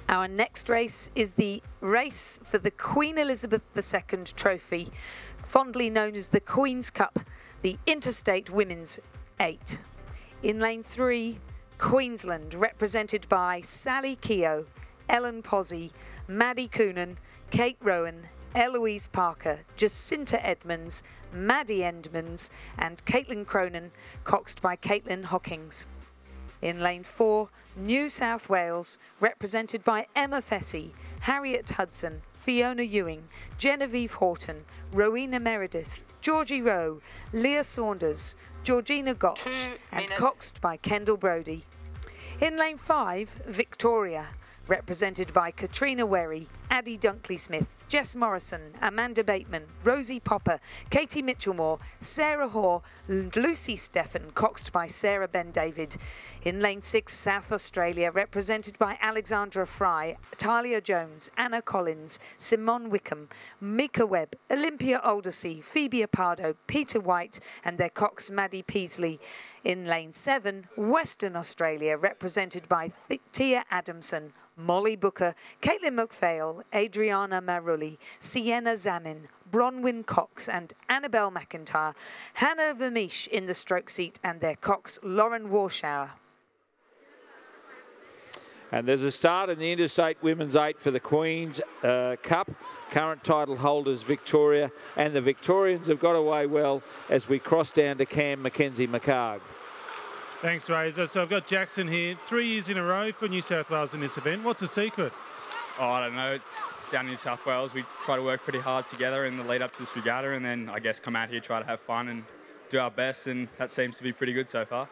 Our next race is the race for the Queen Elizabeth II Trophy, fondly known as the Queen's Cup, the Interstate Women's 8. In lane 3, Queensland, represented by Sally Keogh, Ellen Posey, Maddie Coonan, Kate Rowan, Eloise Parker, Jacinta Edmonds, Maddie Edmonds and Caitlin Cronin, coxed by Caitlin Hockings. In lane 4, New South Wales, represented by Emma Fessy, Harriet Hudson, Fiona Ewing, Genevieve Horton, Rowena Meredith, Georgie Rowe, Leah Saunders, Georgina Gotch and coxed by Kendall Brody. In lane 5, Victoria, represented by Katrina Werry, Addie Dunkley-Smith, Jess Morrison, Amanda Bateman, Rosie Popper, Katie Mitchellmore, Sarah Hoare, and Lucy Steffen, coxed by Sarah Ben-David. In lane 6, South Australia, represented by Alexandra Fry, Talia Jones, Anna Collins, Simone Wickham, Mika Webb, Olympia Aldersey, Phoebe Pardo, Peter White and their cox Maddie Peasley. In lane 7, Western Australia, represented by Tia Adamson, Molly Booker, Caitlin McPhail, Adriana Marulli, Sienna Zamin, Bronwyn Cox and Annabelle McIntyre, Hannah Vermeesh in the stroke seat and their cox Lauren Warshauer. And there's a start in the Interstate Women's 8 for the Queen's Cup. Current title holders Victoria, and the Victorians have got away well as we cross down to Cam Mackenzie McHarg. Thanks, Razor. So I've got Jackson here, 3 years in a row for New South Wales in this event. What's the secret? Oh, I don't know. It's down in New South Wales. We try to work pretty hard together in the lead up to this regatta, and then I guess come out here, try to have fun and do our best, and that seems to be pretty good so far.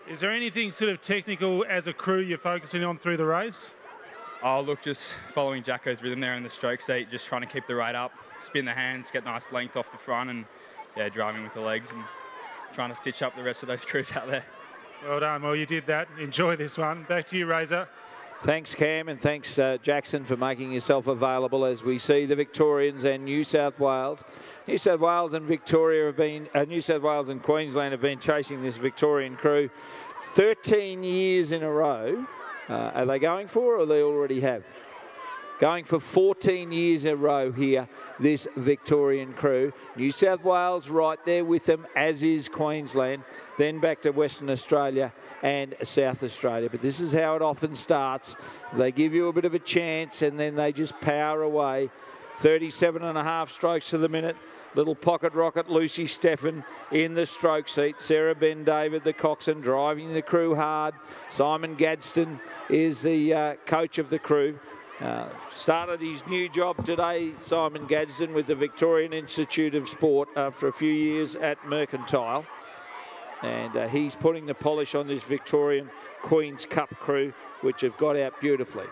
Is there anything sort of technical as a crew you're focusing on through the race? Oh, look, just following Jacko's rhythm there in the stroke seat, just trying to keep the rate up, spin the hands, get nice length off the front, and yeah, driving with the legs and trying to stitch up the rest of those crews out there. Well done. Well, you did that. Enjoy this one. Back to you, Razor. Thanks, Cam, and thanks, Jackson, for making yourself available as we see the Victorians and New South Wales. New South Wales and Victoria have been, New South Wales and Queensland have been chasing this Victorian crew 13 years in a row. Are they going for it, or they already have? Going for 14 years in a row here, this Victorian crew. New South Wales right there with them, as is Queensland. Then back to Western Australia and South Australia. But this is how it often starts. They give you a bit of a chance and then they just power away. 37.5 strokes to the minute. Little pocket rocket, Lucy Steffen in the stroke seat. Sarah Ben-David, the coxswain, driving the crew hard. Simon Gadsden is the coach of the crew. Started his new job today, Simon Gadsden, with the Victorian Institute of Sport after a few years at Mercantile. And he's putting the polish on this Victorian Queen's Cup crew, which have got out beautifully.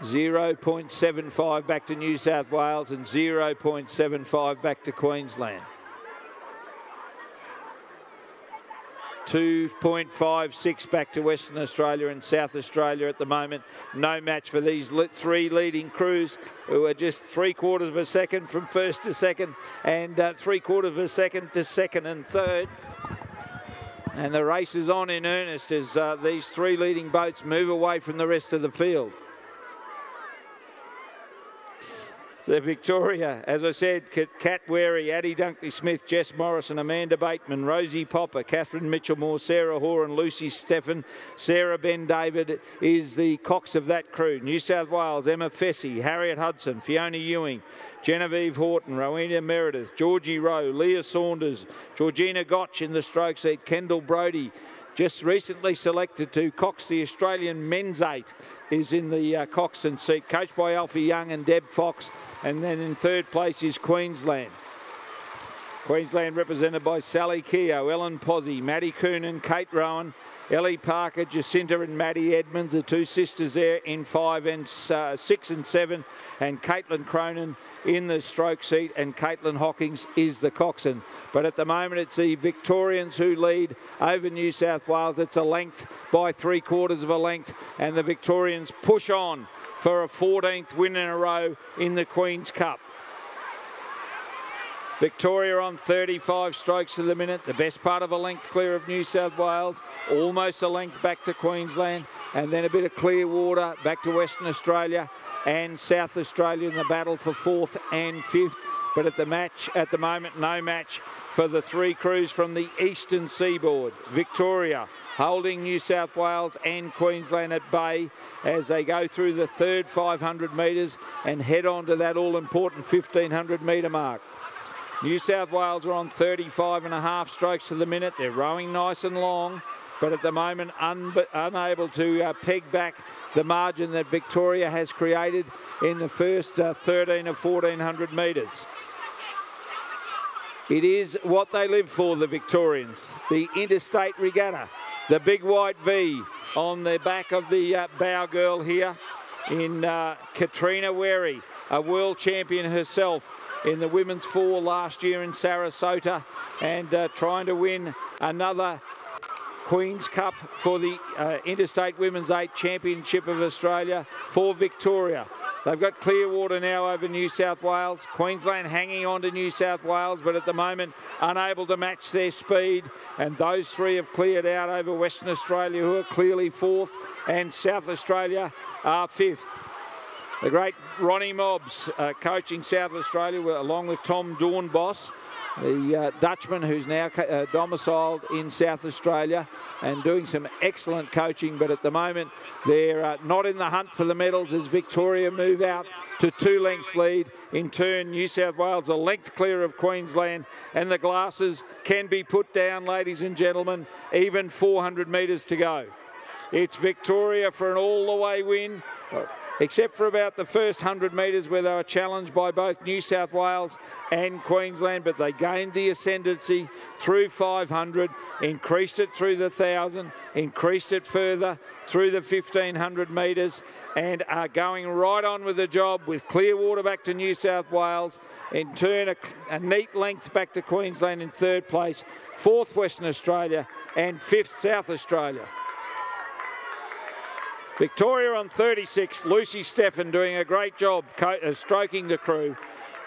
0.75 back to New South Wales and 0.75 back to Queensland. 2.56 back to Western Australia and South Australia at the moment. No match for these three leading crews, who are just 3/4 of a second from first to second and 3/4 of a second to second and third. And the race is on in earnest as these three leading boats move away from the rest of the field. So Victoria, as I said, Kat Werry, Addie Dunkley-Smith, Jess Morrison, Amanda Bateman, Rosie Popper, Catherine Mitchellmore, Sarah Hoare and Lucy Steffen. Sarah Ben-David is the cox of that crew. New South Wales, Emma Fessy, Harriet Hudson, Fiona Ewing, Genevieve Horton, Rowena Meredith, Georgie Rowe, Leah Saunders, Georgina Gotch in the stroke seat, Kendall Brody, just recently selected to cox the Australian men's 8, is in the coxswain seat, coached by Alfie Young and Deb Fox. And then in third place is Queensland. Queensland represented by Sally Keogh, Ellen Posey, Maddie Coonan, Kate Rowan, Ellie Parker, Jacinta and Maddie Edmonds, the two sisters there in 5 and 6 and 7, and Caitlin Cronin in the stroke seat, and Caitlin Hockings is the coxswain. But at the moment it's the Victorians who lead over New South Wales. It's a length by 3/4 of a length, and the Victorians push on for a 14th win in a row in the Queen's Cup. Victoria on 35 strokes to the minute, the best part of a length clear of New South Wales, almost a length back to Queensland. and then a bit of Clearwater back to Western Australia and South Australia in the battle for 4th and 5th. But at the moment, no match for the three crews from the eastern seaboard. Victoria holding New South Wales and Queensland at bay as they go through the third 500 metres and head on to that all-important 1,500 metre mark. New South Wales are on 35.5 strokes to the minute. They're rowing nice and long, but at the moment unable to peg back the margin that Victoria has created in the first 13 of 1,400 metres. It is what they live for, the Victorians. The Interstate Regatta, the big white V on the back of the bow girl here in Katrina Wary, a world champion herself in the women's 4 last year in Sarasota, and trying to win another Queen's Cup for the Interstate Women's 8 Championship of Australia for Victoria. They've got Clearwater now over New South Wales. Queensland hanging on to New South Wales, but at the moment unable to match their speed. And those three have cleared out over Western Australia, who are clearly 4th, and South Australia are 5th. The great Ronnie Mobbs coaching South Australia along with Tom Doornbos, the Dutchman who's now domiciled in South Australia and doing some excellent coaching, but at the moment they're not in the hunt for the medals as Victoria move out to 2 lengths lead. In turn, New South Wales a length clear of Queensland, and the glasses can be put down, ladies and gentlemen, even 400 metres to go. It's Victoria for an all-the-way win, except for about the first 100 metres where they were challenged by both New South Wales and Queensland, but they gained the ascendancy through 500, increased it through the 1,000, increased it further through the 1,500 metres, and are going right on with the job with Clearwater back to New South Wales. In turn, a neat length back to Queensland in 3rd place, 4th Western Australia and 5th South Australia. Victoria on 36, Lucy Stephen doing a great job stroking the crew.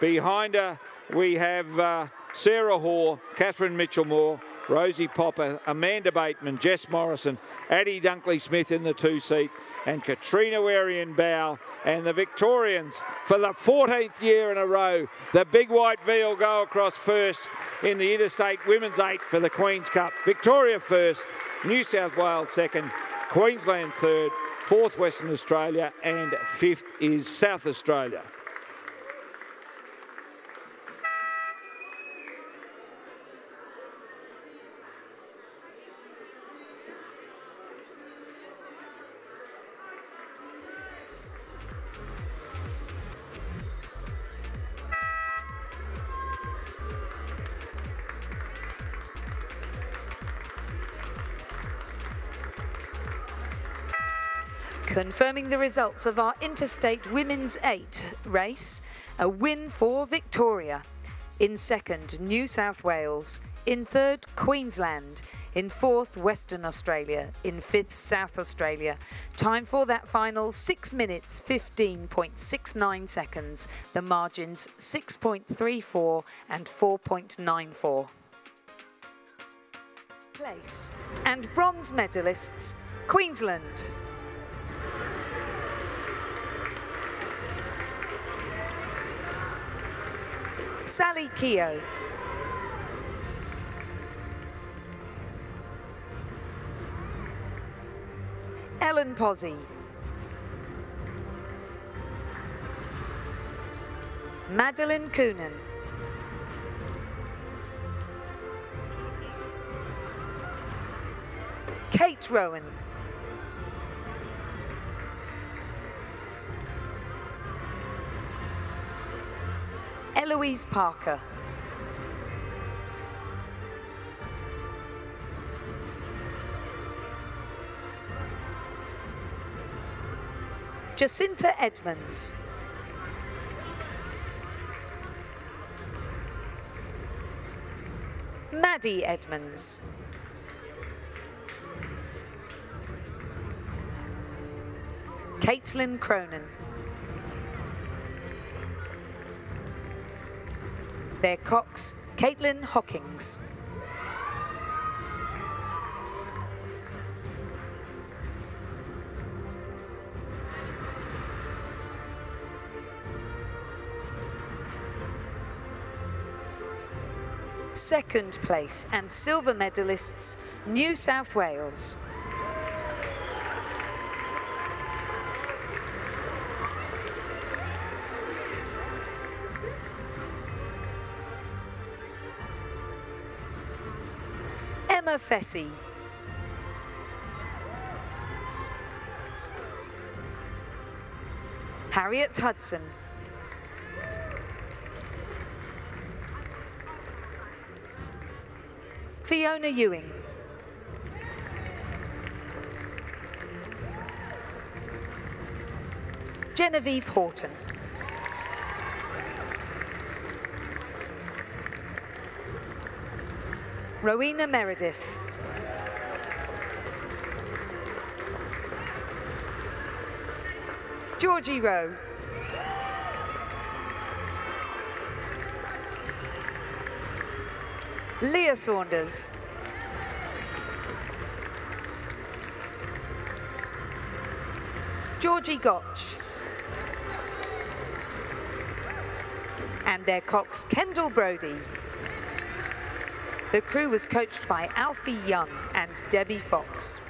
Behind her we have Sarah Hoare, Catherine Mitchell-Moore, Rosie Popper, Amanda Bateman, Jess Morrison, Addie Dunkley-Smith in the 2 seat, and Katrina Wary in bow. And the Victorians, for the 14th year in a row, the big white V will go across first in the Interstate Women's 8 for the Queen's Cup. Victoria first, New South Wales second, Queensland third, 4th Western Australia, and 5th is South Australia. Confirming the results of our Interstate Women's 8 race, a win for Victoria. In 2nd, New South Wales. In 3rd, Queensland. In 4th, Western Australia. In 5th, South Australia. Time for that final 6 minutes 15.69 seconds. The margins 6.34 and 4.94. Place and bronze medalists, Queensland. Sally Keogh. Ellen Posey. Madeline Coonan. Kate Rowan. Eloise Parker. Jacinta Edmonds. Maddie Edmonds. Caitlin Cronin. Their cox, Caitlin Hawkins. second place, and silver medalists, New South Wales. Emma Fessy. Harriet Hudson. Fiona Ewing. Genevieve Horton. Rowena Meredith. Georgie Rowe. Leah Saunders. Georgie Gotch. And their cox, Kendall Brody. The crew was coached by Alfie Young and Debbie Fox.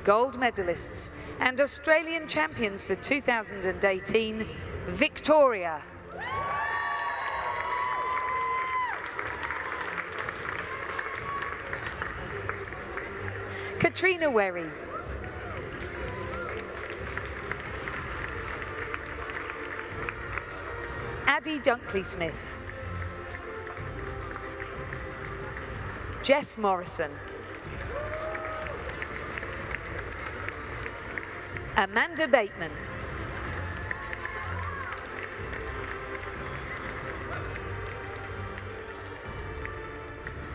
Gold medalists and Australian champions for 2018, Victoria. Katrina Werry. Addie Dunkley-Smith. Jess Morrison. Amanda Bateman.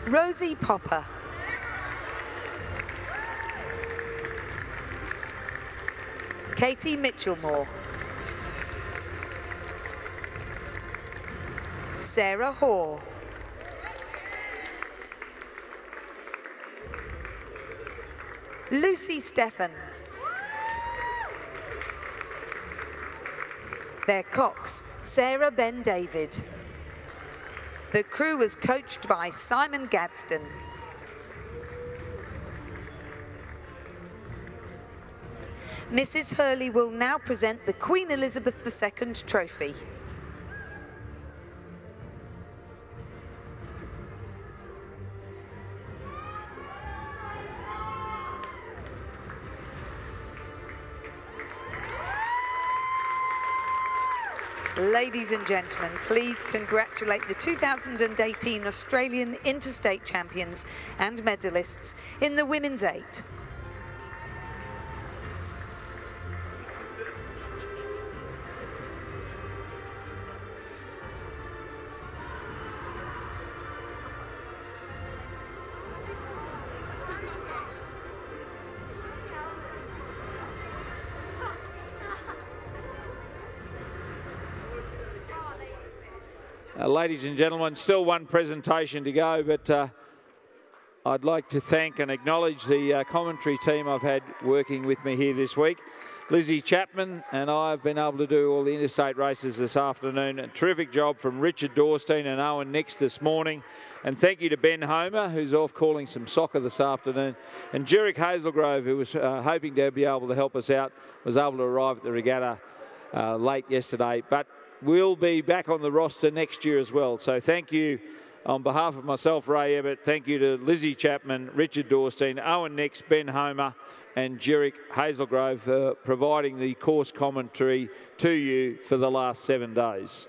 Rosie Popper. Katie Mitchellmore. Sarah Hoare. Lucy Stephan. Their cox, Sarah Ben David. The crew was coached by Simon Gadsden. Mrs. Hurley will now present the Queen Elizabeth II trophy. Ladies and gentlemen, please congratulate the 2018 Australian Interstate Champions and medalists in the Women's 8. Ladies and gentlemen, still one presentation to go, but I'd like to thank and acknowledge the commentary team I've had working with me here this week. Lizzie Chapman and I have been able to do all the interstate races this afternoon. A terrific job from Richard Dorstein and Owen Nix this morning. And thank you to Ben Homer, who's off calling some soccer this afternoon. And Jerick Hazelgrove, who was hoping to be able to help us out, was able to arrive at the regatta late yesterday. But we'll be back on the roster next year as well. So thank you on behalf of myself, Ray Ebbett. Thank you to Lizzie Chapman, Richard Dorstein, Owen Nix, Ben Homer and Jerick Hazelgrove for providing the course commentary to you for the last 7 days.